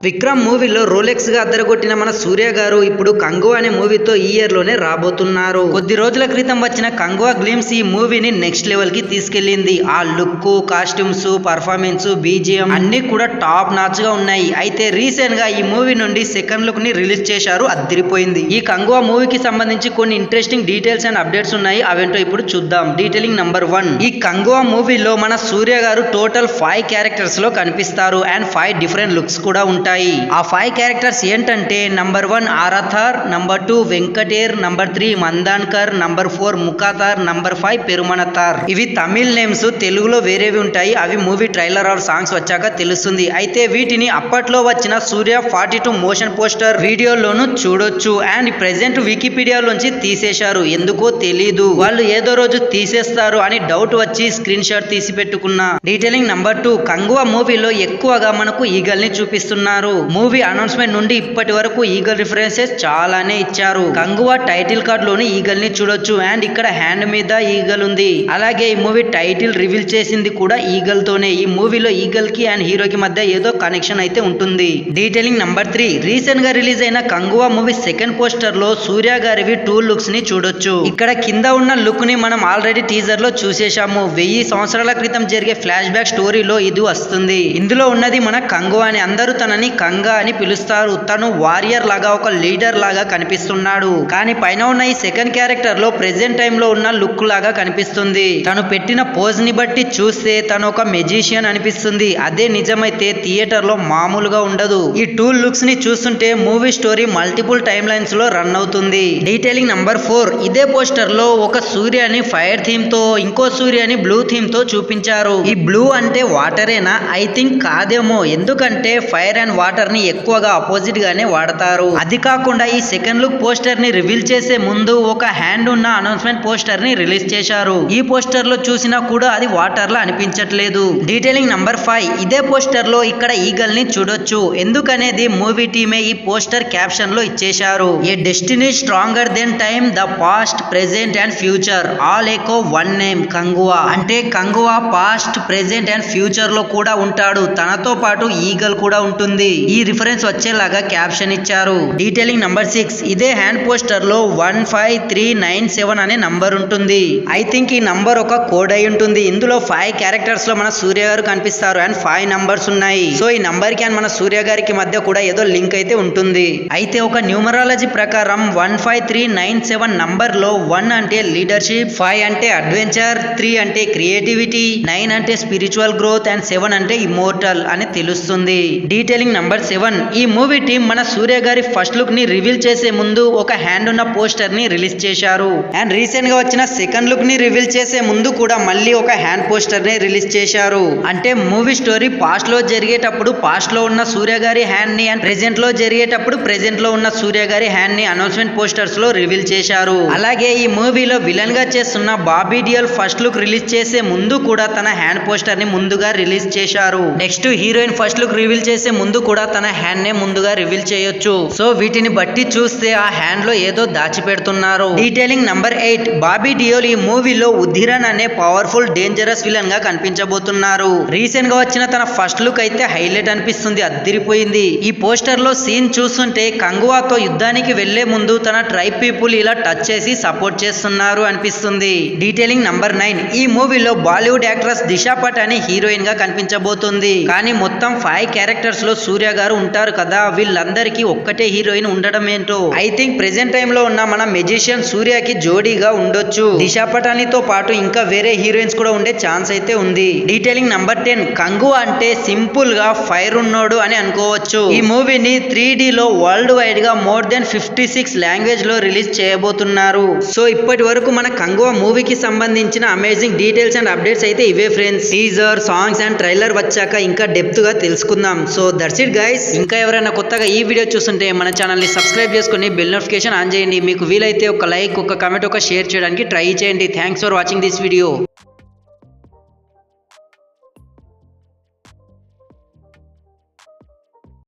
విక్రమ్ మూవీలో రోలెక్స్ గా అద్దరగొట్టిన మన సూర్య గారు ఇప్పుడు కంగువా అనే మూవీతో ఈ ఇయర్ లోనే రాబోతున్నారు. కొద్ది రోజుల క్రితం వచ్చిన కంగువా గ్లిమ్స్ ఈ మూవీని నెక్స్ట్ లెవెల్ కి తీసుకెళ్లింది. ఆ లుక్, కాస్ట్యూమ్స్, పర్ఫార్మెన్స్, బీజిఎం అన్ని కూడా టాప్ నాచ్ గా ఉన్నాయి. అయితే రీసెంట్ గా ఈ మూవీ నుండి సెకండ్ లుక్ ని రిలీజ్ చేశారు, అదిరిపోయింది. ఈ కంగువా మూవీకి సంబంధించి కొన్ని ఇంట్రెస్టింగ్ డీటెయిల్స్ అండ్ అప్డేట్స్ ఉన్నాయి, అవేంటో ఇప్పుడు చూద్దాం. డీటెయిలింగ్ నంబర్ 1, ఈ కంగువా మూవీలో మన సూర్య గారు టోటల్ 5 క్యారెక్టర్స్ లో కనిపిస్తారు అండ్ 5 డిఫరెంట్ లుక్స్ కూడా ఉంటాయి. ఆ 5 క్యారెక్టర్స్ ఏంటంటే నంబర్ 1 ఆరాథర్, నంబర్ 2 వెంకటేర్, నంబర్ 3 మందాన్కర్, నంబర్ 4 ముఖాతార్, నంబర్ 5 పెరుమనతార్. ఇవి తమిళ్ నేమ్స్, తెలుగులో వేరేవి ఉంటాయి, అవి మూవీ ట్రైలర్ ఆర్ సాంగ్స్ వచ్చాక తెలుస్తుంది. అయితే వీటిని అప్పట్లో వచ్చిన సూర్య 42 మోషన్ పోస్టర్ వీడియోలోను చూడొచ్చు అండ్ ప్రెసెంట్ వికీపీడియాలోంచి తీసేశారు. ఎందుకో తెలీదు, వాళ్ళు ఏదో రోజు తీసేస్తారు అని డౌట్ వచ్చి స్క్రీన్ షాట్ తీసి పెట్టుకున్నా. డీటెయిలింగ్ నంబర్ 2, కంగువా మూవీలో ఎక్కువగా మనకు ఈగల్ ని చూపిస్తున్నారు. మూవీ అనౌన్స్మెంట్ నుండి ఇప్పటి వరకు ఈగల్ రిఫరెన్సెస్ చాలానే ఇచ్చారు. కంగువా టైటిల్ కార్డ్ లోని ఈగల్ ని చూడొచ్చు అండ్ ఇక్కడ హ్యాండ్ మీద ఈగల్ ఉంది. అలాగే ఈ మూవీ టైటిల్ రివీల్ చేసింది కూడా ఈగల్ తోనే. ఈ మూవీలో ఈగల్ కి అండ్ హీరోకి మధ్య ఏదో కనెక్షన్ అయితే ఉంటుంది. డీటెయిలింగ్ నంబర్ 3, రీసెంట్ గా రిలీజ్ అయిన కంగువా మూవీ సెకండ్ పోస్టర్ లో సూర్య గారివి 2 లుక్స్ ని చూడొచ్చు. ఇక్కడ కింద ఉన్న లుక్ ని మనం ఆల్రెడీ టీజర్ లో చూసేశాము. 1000 సంవత్సరాల క్రితం జరిగే ఫ్లాష్ బ్యాక్ స్టోరీలో ఇది వస్తుంది. ఇందులో ఉన్నది మన కంగువా అని. అందరూ తనని కంగా అని పిలుస్తారు. తను వారియర్ లాగా, ఒక లీడర్ లాగా కనిపిస్తున్నాడు. కానీ పైన ఉన్న ఈ సెకండ్ క్యారెక్టర్ లో ప్రెసెంట్ టైం లో ఉన్న లుక్ లాగా కనిపిస్తుంది. తను పెట్టిన పోజ్ ని బట్టి చూస్తే తను ఒక మెజిషియన్ అనిపిస్తుంది. అదే నిజమైతే థియేటర్ లో మామూలుగా ఉండదు. ఈ 2 లుక్స్ ని చూస్తుంటే movie story multiple time lines లో రన్ అవుతుంది. డీటెయిలింగ్ నంబర్ 4, ఇదే పోస్టర్ లో ఒక సూర్యని ఫైర్ థీమ్ తో, ఇంకో సూర్యని బ్లూ థీమ్ తో చూపించారు. ఈ బ్లూ అంటే వాటరేనా? ఐ థింక్ కాదేమో, ఎందుకంటే ఫైర్ అండ్ వాటర్ ని ఎక్కువగా అపోజిట్ గానే వాడతారు. అది కాకుండా ఈ సెకండ్ లుక్ పోస్టర్ ని రివీల్ చేసే ముందు ఒక హ్యాండ్ ఉన్న అనౌన్స్మెంట్ పోస్టర్ ని రిలీజ్ చేశారు. ఈ పోస్టర్ లో చూసినా కూడా అది వాటర్ లా అనిపించట్లేదు. డీటెయిలింగ్ నంబర్ 5, ఇదే పోస్టర్ లో ఇక్కడ ఈగల్ ని చూడొచ్చు. ఎందుకనేది మూవీ టీమే ఈ పోస్టర్ క్యాప్షన్ లో ఇచ్చేశారు. A destiny stronger than time, the past, present and future all echo one name Kanguva. అంటే Kanguva past, present and future లో కూడా ఉంటాడు. తనతో పాటు ఈగల్ కూడా ఉంటుంది. ఈ రిఫరెన్స్ వచ్చేలాగా క్యాప్షన్ ఇచ్చారు. డీటెయిలింగ్ నంబర్ 6, ఇదే హ్యాండ్ పోస్టర్ లో 15397 అనే నంబర్ ఉంటుంది. ఐ థింక్ ఈ నంబర్ ఒక కోడ్ అయి ఉంటుంది. ఇందులో 5 క్యారెక్టర్స్ లో మన సూర్య గారు కనిపిస్తారు అండ్ 5 నంబర్స్ ఉన్నాయి. సో ఈ నంబర్ కి అండ్ మన సూర్య గారికి మధ్య కూడా ఏదో లింక్ అయితే ఉంటుంది. అయితే ఒక న్యూమరాలజీ ప్రకారం 15397 నంబర్ లో 1 అంటే లీడర్షిప్, 5 అంటే అడ్వెంచర్, 3 అంటే క్రియేటివిటీ, 9 అంటే స్పిరిచువల్ గ్రోత్ అండ్ 7 అంటే ఇమ్మోర్టల్ అని తెలుస్తుంది. డీటెయిలింగ్ నంబర్ 7, ఈ మూవీ టీం మన సూర్య గారి ఫస్ట్ లుక్ ని రివీల్ చేసే ముందు ఒక హ్యాండ్ ఉన్న పోస్టర్ ని రిలీజ్ చేశారు. అండ్ రీసెంట్ గా వచ్చిన సెకండ్ లుక్ ని రివీల్ చేసే ముందు కూడా మళ్ళీ ఒక హ్యాండ్ పోస్టర్ ని రిలీజ్ చేశారు. అంటే మూవీ స్టోరీ పాస్ట్ లో జరిగేటప్పుడు పాస్ట్ లో ఉన్న సూర్య గారి హ్యాండ్ ని అండ్ ప్రెజెంట్ లో జరిగేటప్పుడు ప్రెజెంట్ లో ఉన్న సూర్య గారి హ్యాండ్ ని అనౌన్స్మెంట్ పోస్టర్స్ లో రివీల్ చేశారు. అలాగే ఈ మూవీలో విలన్ గా చేస్తున్న Bobby Deol first look release చేసే ముందు కూడా తన హ్యాండ్ పోస్టర్ ని ముందుగా రిలీజ్ చేశారు. Next heroine first look reveal చేసే ముందు కూడా తన హ్యాండ్ నే ముందుగా రివీల్ చేయొచ్చు. సో వీటిని బట్టి చూస్తే ఆ హ్యాండ్ లో ఏదో దాచిపెడుతున్నారు. డీటెయిలింగ్ నంబర్ 8, బాబీ డియోల్ ఈ మూవీలో ఉధిరన్ అనే పవర్ఫుల్ డేంజరస్ విలన్ గా కనిపించబోతున్నారు. రీసెంట్ గా వచ్చిన తన ఫస్ట్ లుక్ అయితే హైలైట్ అనిపిస్తుంది, అదిరిపోయింది. ఈ పోస్టర్ లో సీన్ చూస్తుంటే కంగువాతో యుద్ధానికి వెళ్లే ముందు తన ట్రైబ్ పీపుల్ ఇలా టచ్ చేసి సపోర్ట్ చేస్తున్నారు అనిపిస్తుంది. డీటెయిలింగ్ నంబర్ 9, ఈ మూవీలో బాలీవుడ్ యాక్ట్రెస్ దిశా పటాని హీరోయిన్ గా కనిపించబోతుంది. కానీ మొత్తం 5 క్యారెక్టర్స్ లో సూర్య గారు ఉంటారు కదా, వీళ్ళందరికీ ఒక్కటే హీరోయిన్ ఉండడం ఏంటో. ఐ థింక్ ప్రెసెంట్ టైం లో ఉన్న మన మెజిషియన్ సూర్యకి జోడీగా ఉండొచ్చు. దిశా పటానితో పాటు ఇంకా వేరే హీరోయిన్స్ కూడా ఉండే ఛాన్స్ అయితే ఉంది. డీటెయిలింగ్ నంబర్ 10, కంగువా అంటే సింపుల్ గా ఫైర్ ఉన్నోడు అని అనుకోవచ్చు. ఈ మూవీని 3D లో వరల్డ్ వైడ్ గా మోర్ దెన్ 56 లాంగ్వేజ్ లో రిలీజ్ చేయబోతున్నారు. సో ఇప్పటి వరకు మన కంగువా మూవీకి సంబంధించిన అమేజింగ్ డీటెయిల్స్ అండ్ అప్డేట్స్ అయితే ఇవే friends. Teaser, songs and trailer వచ్చాక ఇంకా డెప్త్ గా తెలుసుకుందాం. So that's it guys. ఇంకా ఎవరైనా కొత్తగా ఈ వీడియో చూస్తుంటే మన ఛానల్ ని సబ్స్క్రైబ్ చేసుకుని బెల్ నోటిఫికేషన్ ఆన్ చేయండి. మీకు వీలైతే ఒక లైక్, ఒక కామెంట్, ఒక షేర్ చేయడానికి ట్రై చేయండి. Thanks for watching this video.